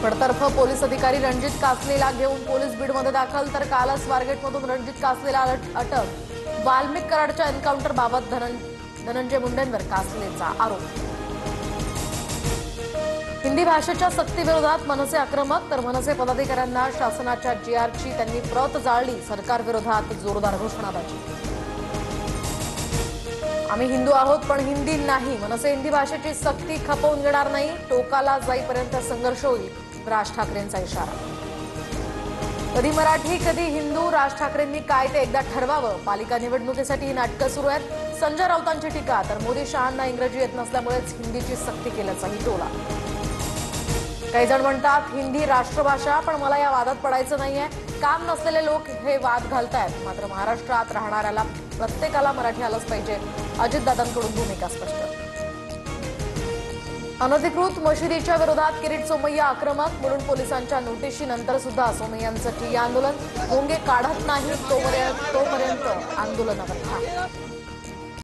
बडतर्फ पोलीस अधिकारी रणजित कासलेला घेऊन पोलीस बीडमध्ये दाखल, तर कालच स्वारगेटमधून रणजित कासलेला अटक। वाल्मिक कराडच्या एन्काउंटर बाबत धनंजय मुंडेंवर कासलेचा आरोप। हिंदी भाषेच्या सक्तीविरोधात मनसे आक्रमक, तर मनसे पदाधिकाऱ्यांना शासनाच्या जीआरची त्यांनी प्रत जाळली। सरकारविरोधात जोरदार घोषणाबाजी। आम्ही हिंदू आहोत पण हिंदी नाही, मनसे हिंदी भाषेची सक्ती खपवून घेणार नाही, टोकाला जाईपर्यंत संघर्ष होईल, राज ठाकरेंचा इशारा। कधी मराठी कधी हिंदू, राज ठाकरेंनी काय ते एकदा ठरवावं। पालिका निवडणुकीसाठी ही नाटकं सुरू आहेत। संजय राऊतांची टीका, तर मोदी शहांना इंग्रजी येत नसल्यामुळेच हिंदीची सक्ती केल्याचाही टोला। काही जण म्हणतात हिंदी राष्ट्रभाषा, पण मला या वादात पडायचं नाहीये। काम नसलेले लोक हे वाद घालतायत, मात्र महाराष्ट्रात राहणाऱ्याला प्रत्येकाला मराठी आलंच पाहिजे। अजितदादांकडून भूमिका स्पष्ट। अनधिकृत मशिदीच्या विरोधात किरीट सोमय्या आक्रमक, मुलुंड पोलिसांच्या नोटिशीनंतर सुद्धा सोमय्यांचं ठिय्या आंदोलन। भोंगे काढत नाही तोपर्यंत आंदोलनावर ठाम।